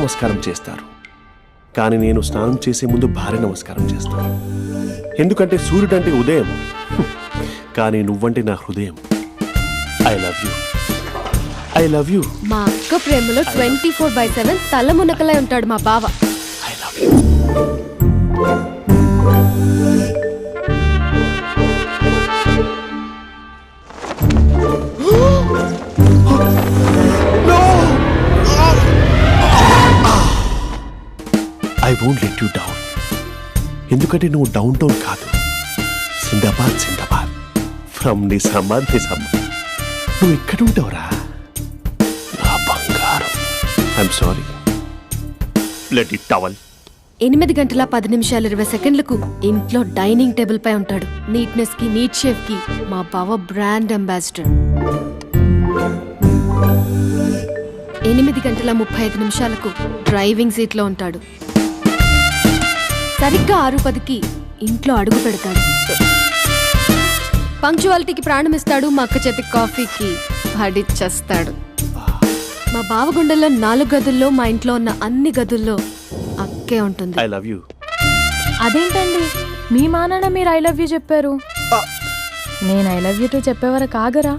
నమస్కారం చేస్తారు, కానీ నేను స్నానం చేసే ముందు భార్య నమస్కారం చేస్తాను. ఎందుకంటే సూర్యుడు అంటే ఉదయం, కానీ నువ్వంటే నా హృదయం. I love you, I love you. మా అక్క ప్రేమలో 24/7 తల మునకలై ఉంటాడు మా బావ. I love you. I won't let you down. ఎందుకంటే నువ్వు డౌన్ టౌన్ కాదు, జిందాబాద్ జిందాబాద్ ఫ్రమ్ నిజామాబాద్ నిజామాబాద్. నువ్వు ఎక్కడుంటావురా నా బంగారం? I'm sorry, let it towel. 8 గంటల 10 నిమిషాలు 20 సెకండ్లకు ఇంట్లో డైనింగ్ టేబుల్ పై ఉంటాడు. నీట్నెస్ కి, నీట్ షేఫ్ కి మా బావ బ్రాండ్ అంబాసిడర్. 8 గంటల 35 నిమిషాలకు డ్రైవింగ్ సీట్ లో ఉంటాడు. సరిగ్గా 6:10కి ఇంట్లో అడుగు పెడతాడు. పంక్చువాలిటీకి ప్రాణం ఇస్తాడు. మా అక్క చేతి కాఫీకి పడిచ్చేస్తాడు. మా బావ గుండెల్లో 4 గదుల్లో, మా ఇంట్లో ఉన్న అన్ని గదుల్లో అక్కే ఉంటుంది. I love you. అదేంటండి మీ మానాన్న మీరు ఐ లవ్ యూ చెప్పారు, నేను ఐ లవ్ యూ టు చెప్పేవరకు ఆగరా?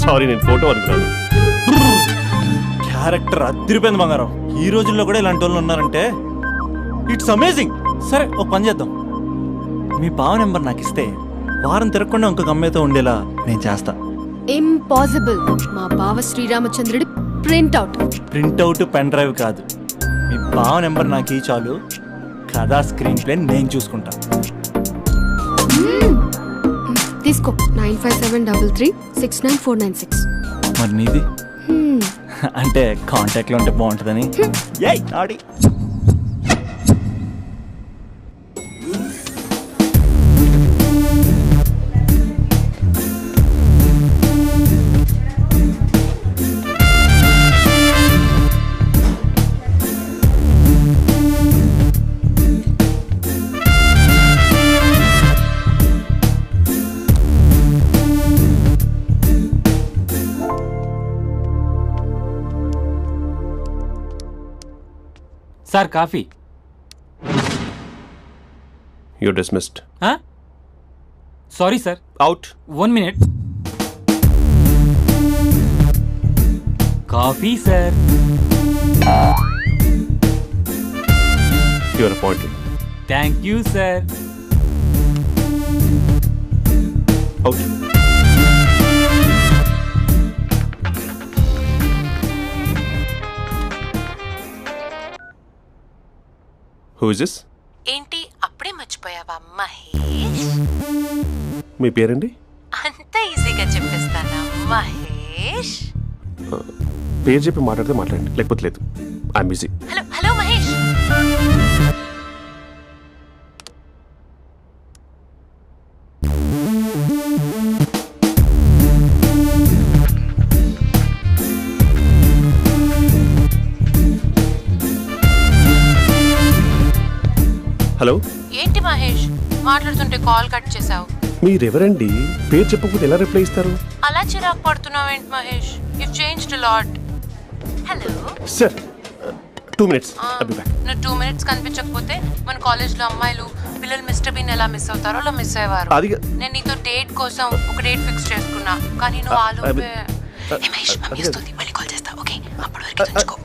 సారీ, నేను ఫోటో అనుకున్నాను. క్యారెక్టర్ అదిరిపోయింది బంగారం. ఈ రోజుల్లో కూడా ఇలాంటి వాళ్ళు ఉన్నారంటే ఇట్స్ అమేజింగ్. సరే, ఒక పని చేద్దాం. మీ బావ నెంబర్ నాకు ఇస్తే వారం తిరగకుండా ఇంకొక అమ్మాయితో ఉండేలా నేను చేస్తా. ఇంపాసిబుల్. మా బావ శ్రీరామచంద్రుడి ప్రింట్అవుట్. ప్రింట్అవుట్ పెన్ డ్రైవ్ కాదు, మీ బావ నెంబర్ నాకు ఈ చాలు. కథా స్క్రీన్ ప్లే నేను చూసుకుంటా. తీసుకో. 9573369496. మరి నీది? అంటే కాంటాక్ట్ లో ఉంటే బాగుంటుందని. ఆడి sir coffee. You dismissed. Sorry sir. Out. 1 minute. Coffee sir. You are appointed. Thank you sir. Out. Who is this? ఏంటి అప్పుడే మర్చిపోయావా మహేష్? మీ పేరండి? అంత ఈజీగా చెప్పేస్తానా మహేష్? పేరు చెప్పి మాట్లాడితే మాట్లాడండి, లేకపోతే లేదు. I'm busy. Hello hello Mahesh. Hello. ఏంటి మహేష్ మాట్లాడుతుంటే కాల్ కట్ చేసావు? మీరెవరండి? పేరు చెప్పకపోతే ఎలా రిప్లై ఇస్తారు? అలా చిరాకు పడుతున్నావేంటి Mahesh? You changed a lot. Hello sir, 2 minutes. నువ్వు 2 minutes కనిపించకపోతే మన కాలేజ్లో అమ్మాయిలు పిల్లలు మిస్టర్ బీన్ ఎలా మిస్ అవుతారో అలా మిస్ అయ్యేవారు. నేను నీతో డేట్ కోసం ఒక డేట్ ఫిక్స్ చేసుకున్నా, కానీ నువ్వు ఆలోపే. మహేష్ మమ్మీ వస్తుంది, మళ్ళీ కాల్ చేస్తా. ఓకే, అప్పటి వరకు తుంచుకో.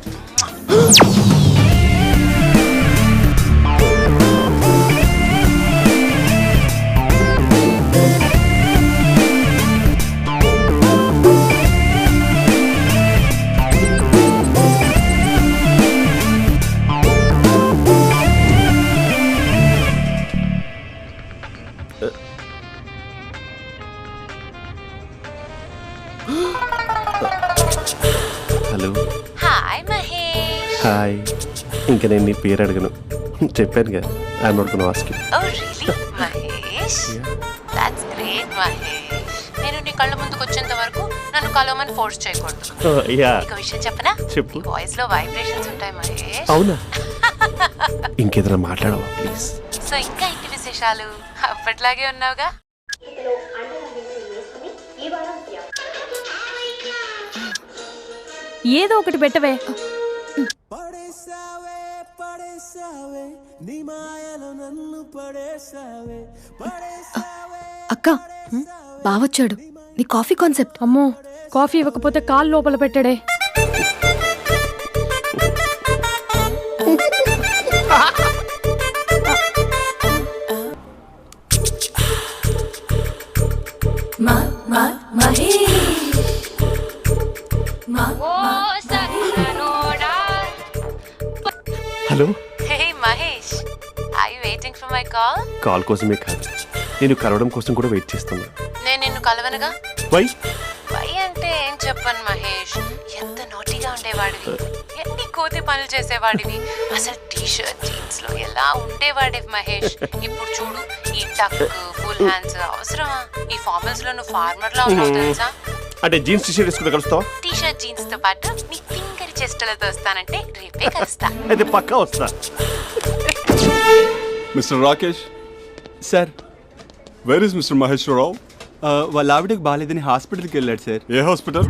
హలో. హాయ్ మహేష్. హాయ్. ఇంకా నేను నీ పేరు అడగను, చెప్పాను కదా. I'm not gonna ask you. Oh really Mahesh? That's great Mahesh. నేను నీ కళ్ళ ముందుకు వచ్చేంత వరకు నన్ను కలవమని ఫోర్స్ చేయకూడదు. ఒక విషయం చెప్పనా? చెప్పు. వాయిస్ లో వైబ్రేషన్స్ ఉంటాయి మహేష్. అవునా? ఇంకేదైనా మాట్లాడవా ప్లీజ్? సో ఇంకా ఇంటి విశేషాలు అప్పట్లాగే ఉన్నావుగా? ఏదో ఒకటి పెట్టవే. అక్క బావొచ్చాడు. నీ కాఫీ కాన్సెప్ట్. అమ్మో, కాఫీ ఇవ్వకపోతే కాలు లోపల పెట్టాడే. Hello. Hey Mahesh, are you waiting for my call? Call కోసమే కాదు, నేను కలవడం కోసం కూడా వెయిట్ చేస్తున్నా. నేను నిన్ను కలవనుగా. వై వై అంటే ఏం చెప్పను మహేష్, ఎంత నోటీగా ఉండేవాడివి, ఎన్ని కోతి పనులు చేసేవాడివి, అసలు టీ షర్ట్ జీన్స్ లో ఎలా ఉండేవాడివి మహేష్. ఇప్పుడు చూడు, ఈ టక్ ఫుల్ హ్యాండ్స్ అవసరమా? ఈ ఫార్మల్స్ లో నువ్వు ఫార్మర్ లా ఉన్నావు తెలుసా? అంటే జీన్స్ టీ షర్ట్ వేసుకుంటే కలుస్తావా? టీ షర్ట్ జీన్స్ తో పాటు నీ ఫింగర్ చెస్టలతో వస్తానంటే రేపే కలుస్తా. అయితే పక్కా వస్తా. Mister Rakesh, sir, where is mister Maheshwararao? వాళ్ళ ఆవిడకి బాగాలేదని హాస్పిటల్కి వెళ్ళాడు సార్. ఏ హాస్పిటల్?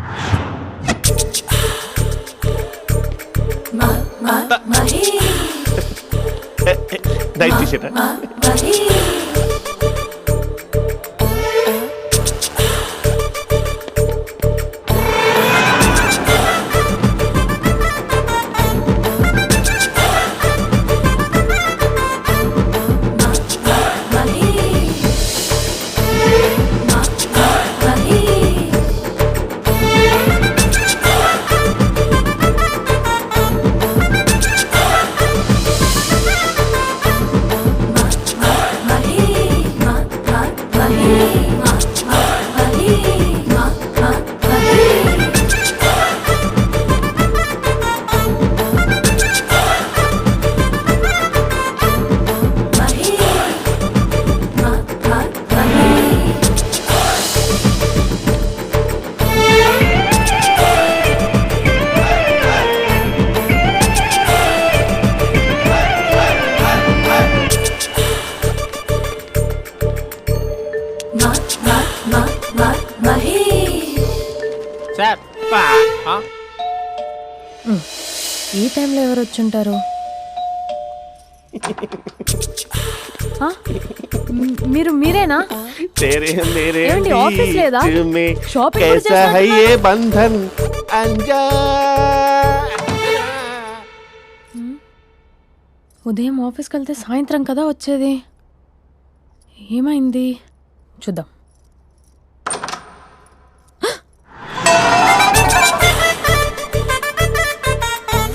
Night T shirt. ఈ టైంలో ఎవరు వచ్చుంటారు? మీరేనా? ఏమండి, ఆఫీస్ లేదా? షాపింగ్ కూడా చేసినట్టున్నారు. ఉదయం ఆఫీస్కి వెళ్తే సాయంత్రం కదా వచ్చేది. ఏమైంది చూద్దాం.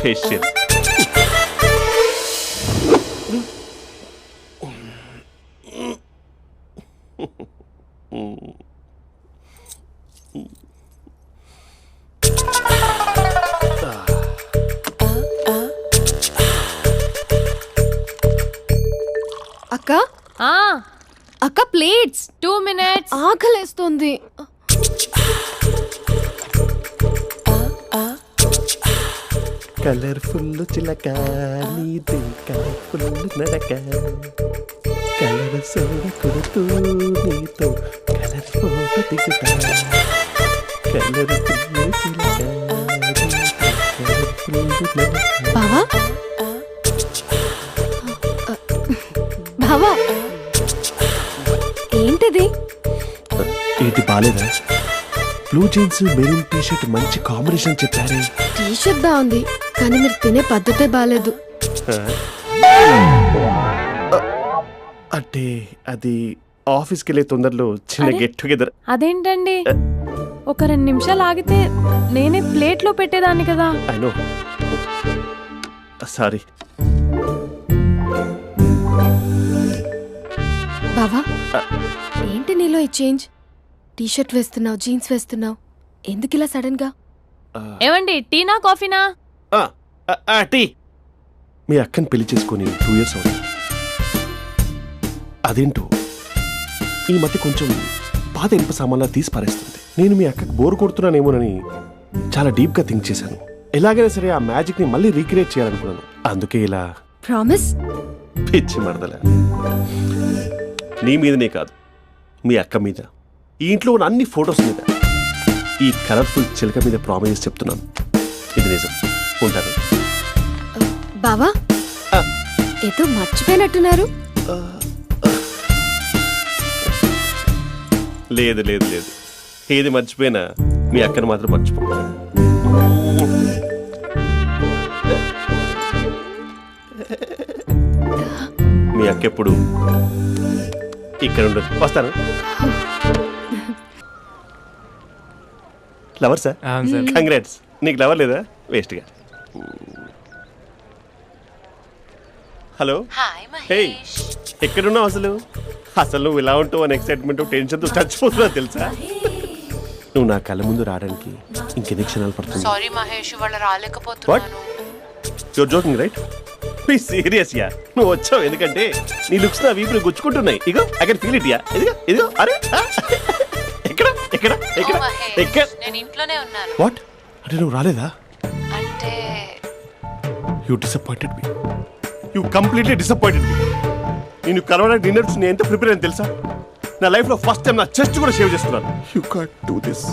ఫేషియల్. అక్క అక్క ప్లేట్స్. 2 minutes. ఆకలేస్తుంది. కలర్ఫుల్ చిలక నీది కలర్ఫుల్ నడక, కలర్ సోడ కొడుతూ నీతో కలర్ ఫోటో దిగుతా, కలర్ఫుల్ చిలక బావా బావా ఏంటిది? ఏంటి బాలేదా? Blue jeans maroon T shirt మంచి కాంబినేషన్ చెప్పారే. టీ షర్ట్ బాగుంది, కానీ మీరు తినే పద్ధతే బాలేదు. అంటే అది ఆఫీస్కి వెళ్ళే తొందరలో చిన్న గెట్ టుగెదర్. అదేంటండి, ఒక 2 నిమిషాలు ఆగితే నేనే ప్లేట్లో పెట్టేదాన్ని కదా. I know, sorry. బావా ఏంటి నీలో ఈ చేంజ్? టీ షర్ట్ వేస్తున్నావు, జీన్స్ వేస్తున్నావు, ఎందుకు ఇలా సడన్ గా? ఏమండి, టీనా కాఫీనా? టీ. మీ అక్కని పెళ్లి చేసుకొని 2 years అవుతుంది. అదేంటో ఈ మధ్య కొంచెం పాత ఇనుప సామాన్లా తీసి పారేస్తుంది. నేను మీ అక్కకు బోర్ కొడుతున్నానేమోనని చాలా డీప్గా థింక్ చేశాను. ఎలాగైనా సరే ఆ మ్యాజిక్ ని మళ్ళీ రీక్రియేట్ చేయాలనుకున్నాను. అందుకే ఇలా. ప్రామిస్? పిచ్చి మరదల, నీ మీదనే కాదు, మీ అక్క మీద, ఈ ఇంట్లో ఉన్న అన్ని ఫొటోస్ మీద, ఈ కలర్ఫుల్ చిలక మీద ప్రామిస్ చెప్తున్నాను. ఇది నిజం. ఉంటాను. బావా ఏదో మర్చిపోయినట్టున్నారు. లేదు లేదు లేదు, ఏది మర్చిపోయినా మీ అక్కను మాత్రం మర్చిపో. మీ అక్క ఎప్పుడు ఇక్కడ ఉండదు. వస్తాను. Lover sir? కంగ్రాట్స్. నీకు లవర్ లేదా? వేస్ట్గా. హలో. Hi hey, Mahesh. ఎక్కడున్నావు అసలు? అసలు నువ్వు ఇలా ఉంటావు అని ఎక్సైట్మెంట్ టెన్షన్తో చచ్చిపోతున్నా తెలుసా? నువ్వు నా కళ్ళ ముందు రావడానికి ఇంకెన్ని క్షణాలు పడుతుంది? సారీ మహేష్, వాళ్ళు రాలేకపోతున్నాను. Your joking right? Please serious yeah. నువ్వు వచ్చావు ఎందుకంటే నీ లుక్స్ నా వీపుని గుచ్చుకుంటున్నాయి. ఇగో I can feel it yeah. ఇదిగో ఇదిగో. అరే ఎక్కడ ఎక్కడ ఎక్కడ ఎక్కడ? నేను ఇంట్లోనే ఉన్నాను. వాట్ అంటే నువ్వు రాలేదా? అంటే you disappointed me. You completely disappointed me. నేను కరోనా డిన్నర్స్ నేను ఎంత ప్రిపేర్ అని తెలుసా? నా లైఫ్లో ఫస్ట్ టైం నా చెస్ట్ కూడా షేవ్ చేస్తున్నాను. You can't do this.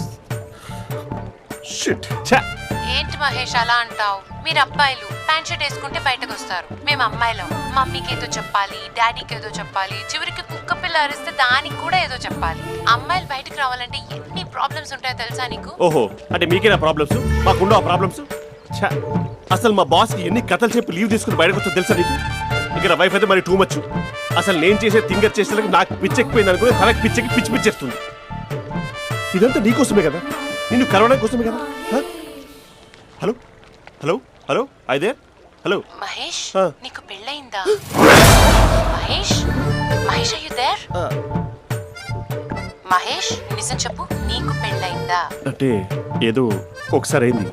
Shit. ఏంటి మహేష్ అలా అంటావు? మీరు అబ్బాయిలు ప్యాంట్ షర్ట్ వేసుకుంటే బయటకు వస్తారు. మేము అమ్మాయిలం మమ్మీకి ఏదో చెప్పాలి, డాడీకి ఏదో చెప్పాలి, చివరికి కుక్క పిల్ల అరిస్తే దానికి కూడా ఏదో చెప్పాలి. అమ్మాయిలు బయటకు రావాలంటే ఎన్ని ప్రాబ్లమ్స్ ఉంటాయో తెలుసా నీకు? ఓహో, అంటే మీకేనా ప్రాబ్లమ్స్? మాకుండా ఆ ప్రాబ్లమ్స్? అసలు మా బాస్కి ఎన్ని కథలు చెప్పి లీవ్ తీసుకుని బయటకు వచ్చా తెలుసా నీకు? ఇక్కడ వైఫ్ అయితే మరి టూ మచ్. అసలు నేను చేసే థింగర్ చేసే నాకు పిచ్చెక్కిపోయింది అనుకుని తనకి పిచ్చెక్కి పిచ్చి పిచ్చేస్తుంది. ఇదంతా నీకోసమే కదా, నిన్ను కరోనా కోసమే కదా. హలో హలో హలో అయితే హలో మహేష్, నీకు పెళ్ళయిందా? Mahesh Mahesh are you there? Mahesh నిజం చెప్పు, నీకు పెళ్ళయిందా? అంటే ఏదో ఒకసారి అయింది,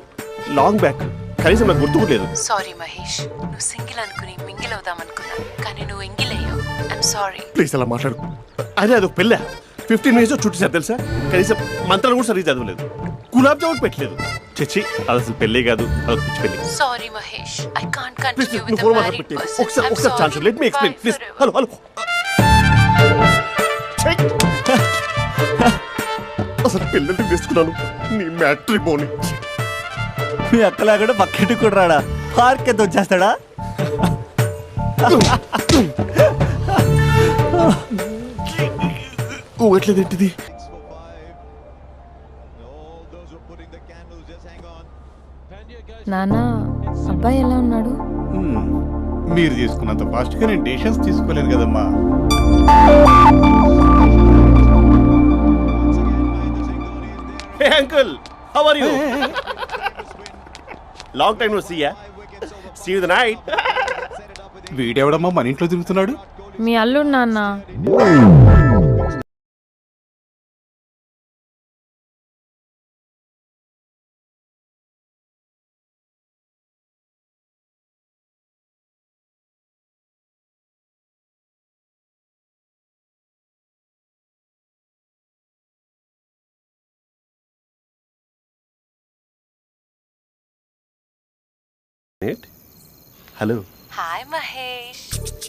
లాంగ్ బ్యాక్, కనీసం నాకు గుర్తుకులేదు. సారీ మహేష్, నువ్వు సింగిల్ అనుకుని మింగిల్ అవుదాం అనుకున్నా, కానీ నువ్వు ఎంగిల్ అయ్యావు. I'm sorry. ప్లీజ్ అలా మాట్లాడు. అదే అదొక పెళ్ళ 15 minutes చుట్టేసారు తెలుసా? కనీసం మంత్రాలు కూడా సరిగ్గా చదవలేదు, గులాబ్ జామున్ పెట్టలేదు. చచ్చి, అది అసలు పెళ్ళే కాదు, అదొక పిచ్చి పెళ్ళి. Sorry Mahesh, I can't continue with the phone married మాట్లాడి పర్సన్. ఒకసారి chance let me explain please. Hello hello. అసలు పిల్లల్ని వేసుకున్నాను నీ మ్యాట్రీ బోని. మీ అక్కలా కూడా బకెట్ కూడా రాడా? పార్క్ ఎంత వచ్చేస్తాడా? ఊగట్లేదు ఏంటిది? నాన్న, అబ్బాయి ఎలా ఉన్నాడు? మీరు తీసుకున్నంత ఫాస్ట్గా నేను డెసిషన్స్ తీసుకోలేదు కదమ్మా. Hey uncle, how are you? Long time no see yeah. See you the night. వీడెవడమ్మా మన ఇంట్లో తిరుగుతున్నాడు? మీ అల్లుడు నాన్న. హలో. హాయ్ మహేష్,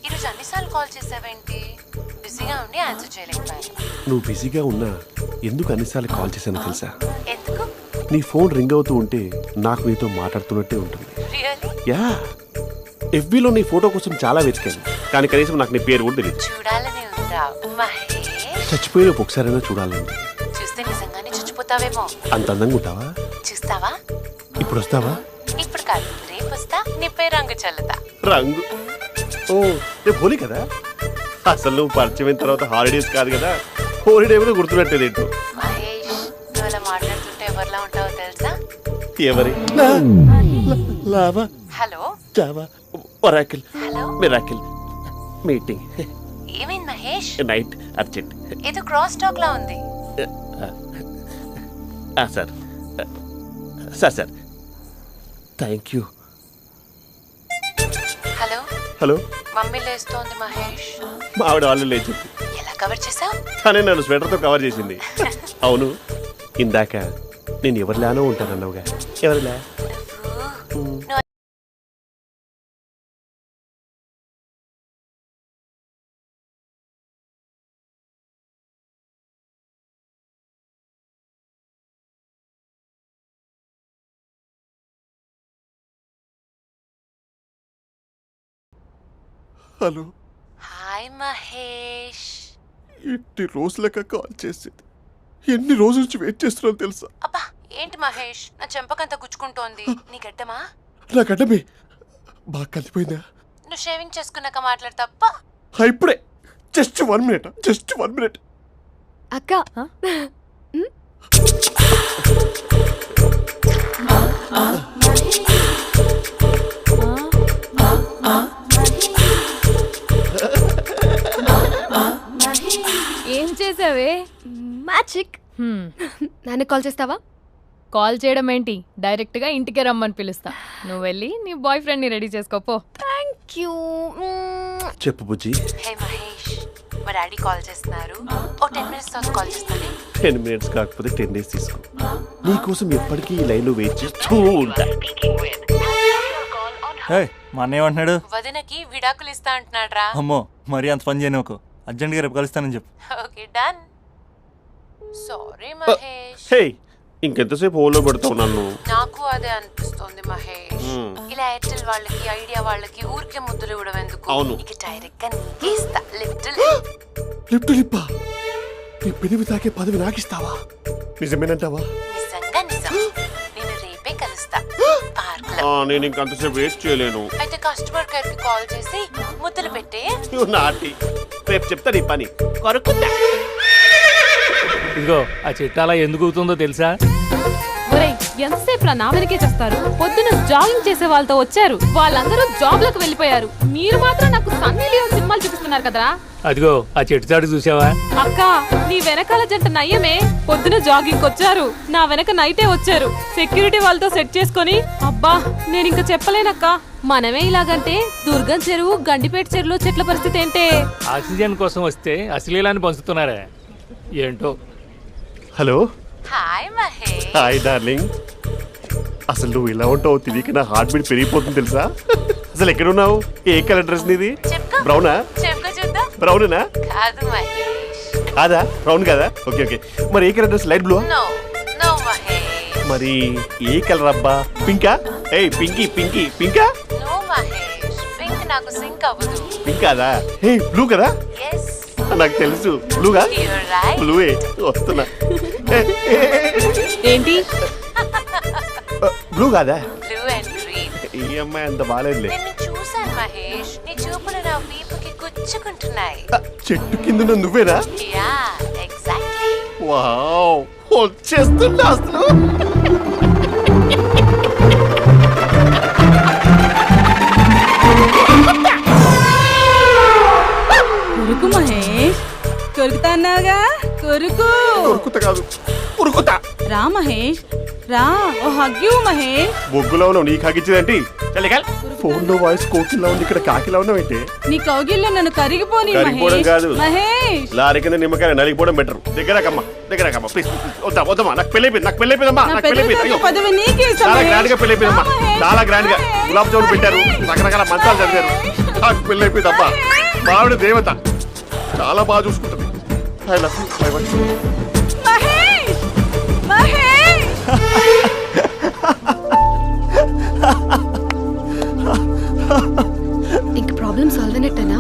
ఈరోజు అన్నిసార్లు కాల్ చేసావేంటి? బిజీగా ఉండి ఆన్సర్ చేయలేకపోయాను. నువ్వు బిజీగా ఉన్నా ఎందుకు అన్నిసార్లు కాల్ చేశాను తెలుసా? ఎందుకు? నీ ఫోన్ రింగ్ అవుతూ ఉంటే నాకు నీతో మాట్లాడుతున్నట్టే ఉంటుంది. రియల్లీ? యా, ఎఫ్బీలో నీ ఫోటో కోసం చాలా వెతికాను, కానీ కనీసం నాకు నీ పేరు కూడా తెలియదు. చూడాలని ఉందా మహేష్? చచ్చిపోయిన ఒకసారైనా చూడాలండి. చూస్తే నిజంగానే చచ్చిపోతావేమో. అంత అందంగా ఉంటావా? చూస్తావా? ఇప్పుడు వస్తావా? ఇప్పుడు కాదు, రేపు వస్తా, నీపై రంగు చల్లుతా. రంగు? ఓ, రేపు హోలీ కదా. అసలు నువ్వు పరిచయం అయిన తర్వాత హాలిడేస్ కాదు కదా, హోలిడే కూడా గుర్తున్నట్టేది ఏంటో. మహేష్, నువ్వు అలా మాట్లాడుతుంటే ఎవరిలా ఉంటావో తెలుసా? ఎవరి? Lava, hello, Java, Oracle, hello, miracle, meeting, ఏమైంది మహేష్? Night, urgent. ఏదో క్రాస్ టాక్ లా ఉంది. Sir sir sir thank you. Hello hello. Mummy లేస్తోంది మహేష్. మా ఆవిడ వాళ్ళు లేచింది. ఎలా కవర్ చేసావు? కానీ నన్ను స్వెటర్తో కవర్ చేసింది. అవును, ఇందాక నేను ఎవరిలానో ఉంటానన్నావుగా, ఎవరిలా? హలో. హాయ్ మహేష్. ఎన్ని రోజులక కాల్ చేసేది, ఎన్ని రోజుల నుంచి వెయిట్ చేస్తున్నావు తెలుసా? అబ్బా ఏంటి మహేష్, నా చెంపకంత గుచ్చుకుంటోంది. నీ గడ్డమా? నా గడ్డమే బాగా కలిపోయిందా? నువ్వు షేవింగ్ చేసుకున్నాక మాట్లాడు తప్ప. ఇప్పుడే జస్ట్ 1 minute, జస్ట్ 1 minute. అక్క ఏం చేసావే? మ్యాజిక్. నాన్న కాల్ చేస్తావా? కాల్ చేయడం ఏంటి, డైరెక్ట్ గా ఇంటికే రమ్మని పిలుస్తా. నువ్వు వెళ్ళి నీ బాయ్ ఫ్రెండ్ ని రెడీ చేసుకోపో. Thank you. చెప్పు బుజ్జి. హే మహేష్, మా డాడీ కాల్ చేస్తున్నారు. ఓ 10 minutes తర్వాత కాల్ చేస్తాను. 10 minutes కాకపోతే 10 days తీసుకో. నీకోసం ఎప్పటికీ ఈ లైన్లో వెయిట్ చేస్తూ ఉంటా. మా అన్న ఏమంటున్నాడు? వదినకి విడాకులు ఇస్తా అంటున్నాడు రా. అమ్మో మరీ అంత పని చేయను. ఒక అర్జెంట్గా రేపు కలుస్తానని చెప్పు. Okay done. సారీ మహేష్. హే, ఇంకెంతసేపు హోల్లో పెడతావు నన్ను? నాకు అదే అనిపిస్తుంది మహేష్. ఇలా ఎయిర్టెల్ వాళ్ళకి, ఐడియా వాళ్ళకి ఊరికే ముద్దులు ఇవ్వడం ఎందుకు? అవును. ఇక డైరెక్ట్ గా నీకే ఇస్తా. లిప్టు లిప్పా, నీ పెదవి తాకే పదవి నాకిస్తావా? నిజమేనంటావా? నిజంగా నిజం. నేను రేపే కలుస్తా పార్క్ లో. నేను ఇంకంతసేపు వెయిట్ చేయలేను. అయితే కస్టమర్ కేర్ కి కాల్ చేసి ముద్దులు పెట్టే. నాటి రేపు చెప్తా నీ పని. కొరుకుంటా. ఇదిగో ఆ చెట్టు అలా ఎందుకు అవుతుందో తెలుసా? ఒరేయ్, ఎంతసేపు నా వెనకే చేస్తారు? పొద్దున జాగింగ్ చేసే వాళ్ళతో వచ్చారు, వాళ్ళందరూ జాబ్లకు వెళ్ళిపోయారు. మీరు మాత్రం నాకు సన్నీ లియోన్ సినిమాలు చూపిస్తున్నారు కదరా. అదిగో ఆ చెట్టు చాటు చూసావా? అక్క, నీ వెనకాల జంట నయ్యమే. పొద్దున జాగింగ్ వచ్చారు, నా వెనక నైటే వచ్చారు. సెక్యూరిటీ వాళ్ళతో సెట్ చేసుకొని, అబ్బా నేను ఇంకా చెప్పలేనక్క. మనమే ఇలాగంటే దుర్గం చెరువు, గండిపేట చెరువులో చెట్ల పరిస్థితి ఏంటే? ఆక్సిజన్ కోసం వస్తే అశ్లీలాన్ని పంచుతున్నారా ఏంటో. Hello. Hi Mahesh. Hi darling. అసలు నువ్వు ఇలా ఉంటావు తెలియక నా హార్ట్ బీట్ పెరిగిపోతుంది తెలుసా? అసలు ఎక్కడున్నావు? ఏ కలర్ డ్రెస్ నీది? బ్రౌనా? బ్రౌనేనా? కాదు మహేష్. కాదా? బ్రౌన్ కాదా? Okay okay. మరి ఏ colour dress? Light blue? No no Mahesh. మరి ఏ కలర్ అబ్బా? పింకా? ఏయ్ పింకీ పింకీ పింకా? నో మహేష్, పింక్ నాకు సింక్ అవ్వదు. పింక్ కాదా? ఏ బ్లూ కదా? yes నాకు తెలుసు. బ్లూగా? you're right. బ్లూవే వస్తున్నా. ఏంటి? బ్లూ కాదా? blue and green. ఈ అమ్మాయి అంత బాగాలేదులే. నిన్ను చూశాను మహేష్, నీ చూపులు నా వీపుకి గుచ్చుకుంటున్నాయి. చెట్టు కింద నువ్వేనా? Yeah exactly. వావ్, వచ్చేస్తున్నా అసలు. కొరుకు మహేష్, కొరుకుతాన్నావుగా, కొరుకు. కొరుకుతా కాదు, ఉరుకుతా. రా మహేష్ రా, ఓ హగ్గు మహేష్. బొగ్గులో ఉన్నావు, నీకు హగిచ్చిందేంటి? ఫోన్ లో వాయిస్ కోకిలా ఉంది, ఇక్కడ కాకిలా ఉన్నావేంటి? నీ కౌగిల్లో నన్ను కరిగిపోని కరిగిపోవడం కాదు మహేష్. లారీ కింద నిమ్మకాయ నలిగిపోవడం బెటర్. దగ్గరకమ్మా దగ్గరకమ్మా ప్లీజ్. వద్దా వద్దమ్మా, నాకు పెళ్ళైపోయింది, నాకు పెళ్ళైపోయిందమ్మా, నాకు పెళ్ళైపోయింది. పదవి నీకే ఇస్తా చాలా మహేష్. గ్రాండ్ గా పెళ్ళైపోయిందమ్మా, చాలా గ్రాండ్ గా. గులాబ్ జామున్ పెట్టారు, రకరకాల మంచాలు చదివారు. నాకు పెళ్ళైపోయిందమ్మా. మావిడ దేవత, చాలా బాగా చూసుకుంటుంది. I love you. Mahesh Mahesh. ఇంక ప్రాబ్లం సాల్వ్ అయినట్టేనా?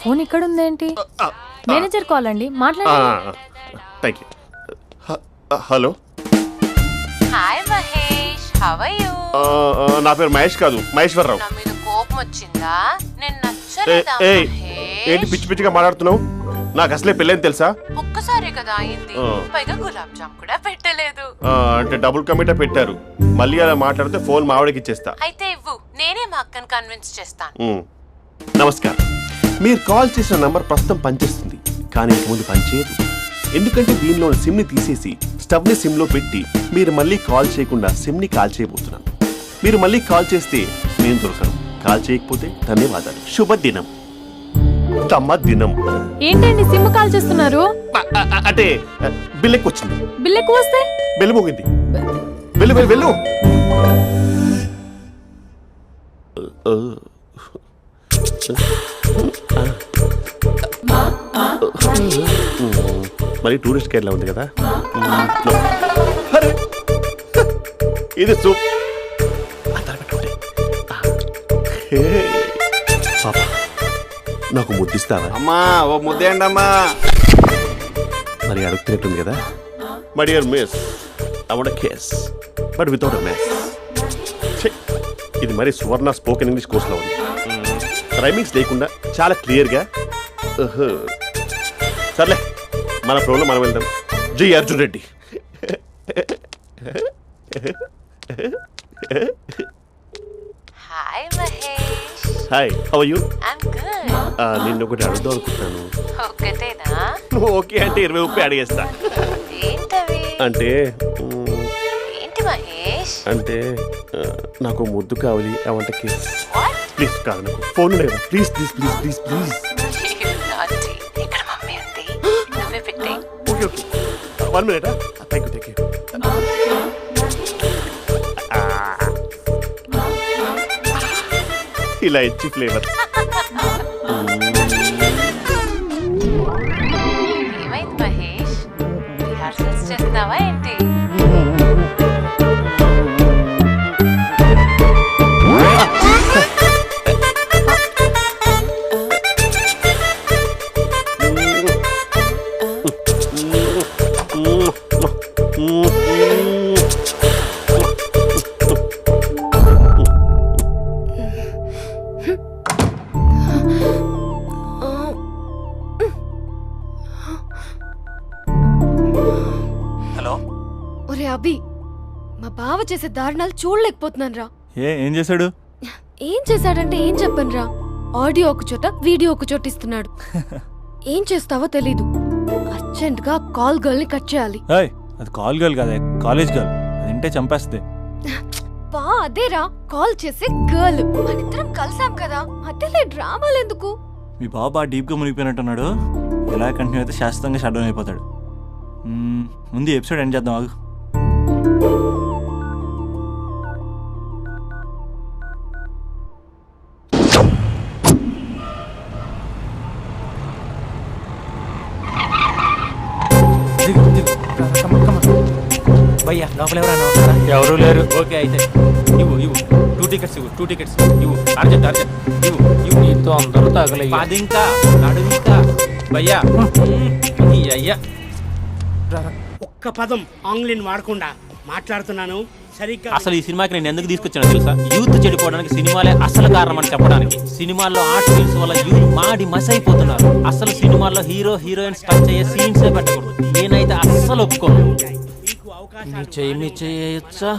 ఫోన్ ఇక్కడ ఉందేంటి? మేనేజర్ కాల్ అండి, మాట్లాడండి. Thank you. Hello. Hi Mahesh, how are you? నా పేరు మహేష్ కాదు, మహేశ్వరరావు. నా మీద కోపం వచ్చిందా? నేను నచ్చలేదా మహేష్? ఏంటి పిచ్చి పిచ్చిగా మాట్లాడుతున్నావు? నాకు అసలే పెళ్ళని తెలుసా? ఒక్కసారి కదా అయింది, పైగా గులాబ్ జామ్ కూడా పెట్టలేదు. అంటే డబుల్ కమిటా పెట్టారు. మళ్ళీ అలా మాట్లాడితే ఫోన్ మావిడకి ఇచ్చేస్తా. అయితే ఇవ్వు, నేనే మా అక్కని కన్విన్స్ చేస్తాను. నమస్కారం. మీరు కాల్ చేసిన నంబర్ ప్రస్తుతం పనిచేస్తుంది, కానీ ఇంక ముందు పనిచేయదు. ఎందుకంటే దీనిలో సిమ్ని తీసేసి స్టవ్ని సిమ్లో పెట్టి మీరు మళ్ళీ కాల్ చేయకుండా సిమ్ని కాల్ చేయబోతున్నాను. మీరు మళ్ళీ కాల్ చేస్తే నేను దొరకను, కాల్ చేయకపోతే ధన్యవాదాలు. శుభదినం. తమ దినం. ఏంటండి సిమ్ కాల్ చేస్తున్నారు? అంటే బిల్ ఎక్కువ వచ్చింది. బిల్ ఎక్కువ వస్తే? బెల్లు మోగింది. వెళ్ళు వెళ్ళు వెళ్ళు. మరి టూరిస్ట్ కేర్లా ఉంది కదా. ఇది సూప్ పాపా, నాకు ముద్దిస్తావా? అమ్మా ఓ ముద్దేయండి అమ్మా. మరి అడుగుతున్నట్టుంది కదా. My dear miss, I want kiss but without a miss. ఇది మరి సువర్ణ స్పోకెన్ ఇంగ్లీష్ కోర్సులో ఉంది. రైమింగ్స్ లేకుండా చాలా క్లియర్గా. సర్లే, మన ప్రోలో మనం వెళ్దాం. జి Arjun Reddy. Hi Mahesh. Hi, how are you? I'm good. నిన్ను ఒకటి అడుగుదాం అనుకుంటున్నాను. ఒకటేనా? ఓకే అంటే 20 రూపాయలు అడిగేస్తా. ఏంటవి? అంటే ఏంటి మహేష్? అంటే నాకు ముద్దు కావాలి. I want kiss. ప్లీజ్. కాదు, నాకు ఫోన్ లేదు. Please please please please please. ఇక్కడ మమ్మీ ఉంది, నువ్వే పెట్టే. Okay okay, 1 minute. Thank you thank you. ఇలా ఇచ్చి ఫ్లేవర్. ఏమైంది మహేష్, రిహార్సల్స్ చేస్తున్నావా ఏంటి? ఒరే అభి, మా బావ చేసే దారుణాలు చూడలేకపోతున్నాను రా. ఏం చేశాడు? ఏం చేశాడంటే ఏం చెప్పను రా. ఆడియో ఒక చోట, వీడియో ఒక చోట ఇస్తున్నాడు. ఏం చేస్తావో తెలీదు. అర్జెంట్ గా కాల్ గర్ల్ ని కట్ చేయాలి. అది కాల్ గర్ల్ కాదే, కాలేజ్ గర్ల్. అది వింటే చంపేస్తుంది. బా అదేరా, కాల్ చేసే గర్ల్. మనిద్దరం కలిసాం కదా, మధ్యలో డ్రామాలు ఎందుకు? మీ బాబా డీప్ గా మునిగిపోయినట్టున్నాడు. ఎలా కంటిన్యూ అయితే శాశ్వతంగా షట్ డౌన్ అయిపోతాడు. ముందు ఎపిసోడ్ ఎండ్ చేద్దాం. ఆగు. భయ్యా లోపల ఎవరైనా ఎవరు లేరు. ఓకే అయితే ఇవ్వు 2 టికెట్స్ ఇవ్వు. 2 టికెట్స్ ఇవ్వు. అర్జెంట్ ఇవ్వు. నీతో అందరూ తగలయ్యా. అది ఇంకా నడువింకా భయ్యా. అయ్యా ఒక్క పదం ఆంగ్లీని వాడకుండా మాట్లాడుతున్నాను సరిగ్గా. అసలు ఈ సినిమాకి నేను ఎందుకు తీసుకొచ్చానో తెలుసా? యూత్ చెడిపోవడానికి సినిమాలే అసలు కారణం అని చెప్పడానికి. సినిమాల్లో ఆర్ట్ ఫిల్మ్స్ వల్ల యూత్ మాడి మసైపోతున్నారు. అసలు సినిమాల్లో హీరో హీరోయిన్స్ టచ్ అయ్యే సీన్సే పెట్టకూడదు. నేనైతే అస్సలు ఒప్పుకోను. చేయొచ్చా?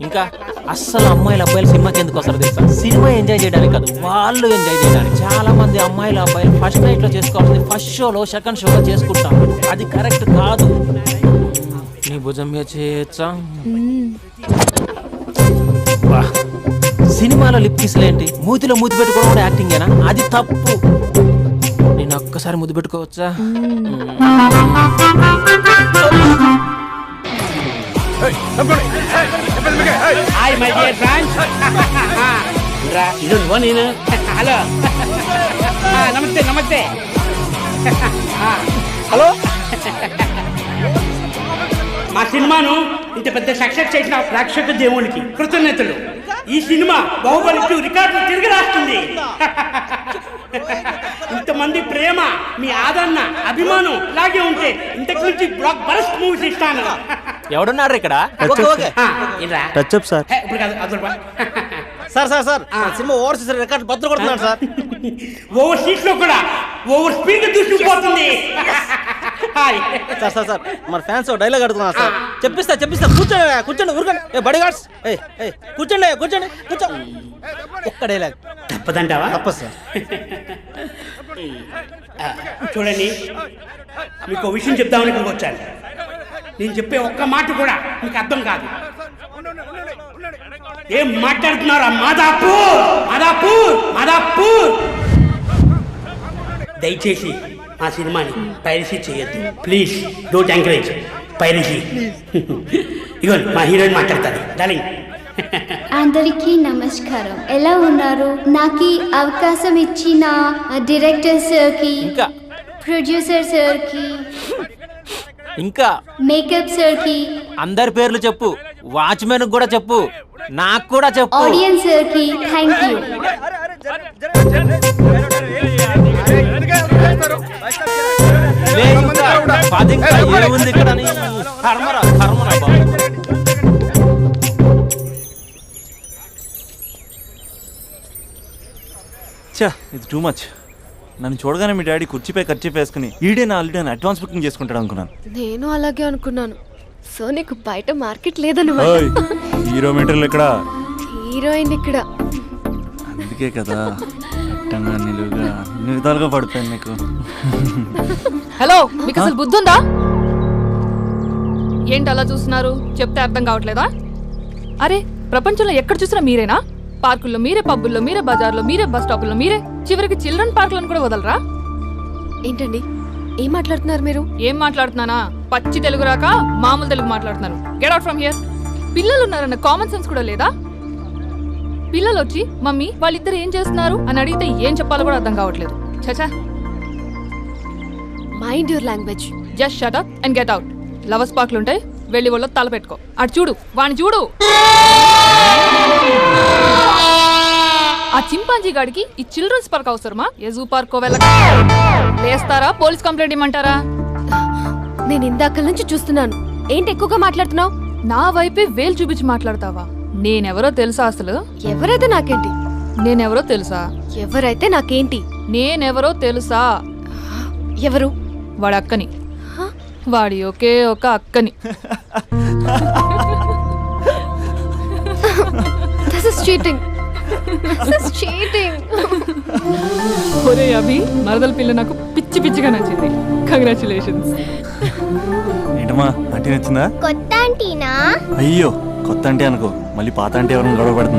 ఇంకా అస్సలు అమ్మాయిలు అబ్బాయిలు సినిమాకి ఎందుకు వస్తారు తెలుసా? సినిమా ఎంజాయ్ చేయడానికి కాదు, వాళ్ళు ఎంజాయ్ చేయడానికి. చాలా మంది అమ్మాయిలు అబ్బాయిలు ఫస్ట్ నైట్ లో చేసుకోవాల్సింది ఫస్ట్ షోలో, సెకండ్ షోలో చేసుకుంటాం. అది కరెక్ట్ కాదు. నీ భుజం మీద చేయొచ్చా? సినిమాలో లిప్ కిస్లేంటి? మూతిలో మూతి పెట్టుకోవడం కూడా యాక్టింగేనా? అది తప్పు. నేను ఒక్కసారి ముద్దు పెట్టుకోవచ్చా? Hi my dear friends. ఇది నేను. హలో, నమస్తే నమస్తే. హలో, మా సినిమాను ఇంత పెద్ద సక్సెస్ చేసిన ప్రేక్షక దేవునికి కృతజ్ఞతలు. ఈ సినిమా బాహుబలి 2 రికార్డులు తిరిగి రాస్తుంది. ఇంతమంది ప్రేమ, మీ ఆదరణ, అభిమానం ఇలాగే ఉంటే ఇంతకు నుంచి బ్లాక్ బరస్ట్ మూవీస్ ఇస్తాను. ఎవడున్నారు ఇక్కడ? Touch up sir. Sir cinema overseas record బద్దలు కొడుతున్నాడు సార్. ఓవర్ సీట్ లో కూడా ఓవర్ స్పీడ్ దూసుకుపోతుంది. సార్ మన ఫ్యాన్స్ డైలాగ్ అడుగుతున్నారు సార్. చెప్పిస్తా కూర్చోండి ఊరుకోండి. బడి గార్డ్స్ కూర్చోండి కూర్చో. ఒక్క డైలాగ్ తప్పదంటావా? తప్పదు సార్. చూడండి, మీకు ఒక విషయం చెప్దామని ఇక్కడికి వచ్చాను. నేను చెప్పే ఒక్క మాట కూడా మీకు అర్థం కాదు. ఏం మాట్లాడుతున్నారా? మాదాపూర్. దయచేసి మా సినిమాని పైరసీ చేయొద్దు ప్లీజ్. Don't encourage piracy. ఇగో మా హీరోయిన్ మాట్లాడతారు. డార్లింగ్. అందరికీ నమస్కారం. ఎలా ఉన్నారు? నాకు అవకాశం ఇచ్చిన డైరెక్టర్ సార్కి, ప్రొడ్యూసర్ సార్కి, ఇంకా మేకప్ సార్ కి, అందరి పేర్లు చెప్పు, వాచ్మెన్ కూడా చెప్పు, నాకు కూడా చెప్పు. ఆడియన్స్ సార్ కి థ్యాంక్ యూ. ఏముంది ఇక్కడ కర్మరా కర్మరా బాబు. చా ఇది టూ మచ్. నన్ను చూడగానే మీ డాడీ కుర్చీపై ఖర్చు వేసుకుని ఈడే నా ఆల్రెడీ అడ్వాన్స్ బుకింగ్ చేసుకుంటాడు అనుకున్నాను. నేను అలాగే అనుకున్నాను. సో నీకు బయట మార్కెట్ లేదన్నమాట. హీరో మీటర్లు ఇక్కడ, హీరోయిన్ ఇక్కడ. అందుకే కదా అట్టంగా నిలువుగా అన్ని విధాలుగా పడిపోయాను నీకు. హలో, మీకు అసలు బుద్ధి ఉందా? ఏంటి అలా చూస్తున్నారు? చెప్తే అర్థం కావట్లేదా? అరే, ప్రపంచంలో ఎక్కడ చూసినా మీరేనా? పార్కుల్లో మీరే, పబ్బుల్లో మీరే, బజార్లో మీరే, బస్ స్టాపుల్లో మీరే, చివరికి చిల్డ్రన్ పార్కులను కూడా వదలరా? ఏంటండి ఏం మాట్లాడుతున్నారు మీరు? ఏం మాట్లాడుతున్నానా? పచ్చి తెలుగు రాక మామూలు తెలుగు మాట్లాడుతున్నాను. Get out from here. పిల్లలు ఉన్నారన్న కామన్ సెన్స్ కూడా లేదా? పిల్లలు వచ్చి మమ్మీ వాళ్ళిద్దరు ఏం చేస్తున్నారు అని అడిగితే ఏం చెప్పాలో కూడా అర్థం కావట్లేదు. చచా. Mind your language. Just shut up and get out. Lovers పార్క్లు ఉంటాయి, వెళ్ళి వాళ్ళ తల పెట్టుకో. అటు చూడు, వాణ్ణి చూడు. ఆ చింపాంజీ గాడికి ఈ చిల్డ్రన్స్ పార్క్ అవసరమా? ఏ జూ పార్క్ లేస్తారా? పోలీస్ కంప్లైంట్ ఇమ్మంటారా? నేను ఇందాక నుంచి చూస్తున్నాను. ఏంటి ఎక్కువగా మాట్లాడుతున్నావు? నా వైపే వేలు చూపించి మాట్లాడతావా? నేనెవరో తెలుసా? అసలు ఎవరైతే నాకేంటి? నేనెవరో తెలుసా? ఎవరైతే నాకేంటి? నేనెవరో తెలుసా? ఎవరు? వాడి అక్కని. వాడి ఒకే ఒక అక్కని. This is cheating. This is cheating. ఒరే అభి, మరదల పిల్ల నాకు పిచ్చి పిచ్చిగా నచ్చింది. కంగ్రాచులేషన్స్. ఏంటమ్మా ఆంటీ నచ్చిందా? కొత్త ఆంటీనా? అయ్యో కొత్త అంటే అనుకో, మళ్ళీ పాత అంటే ఎవరైనా గొడవ పడుతుంది.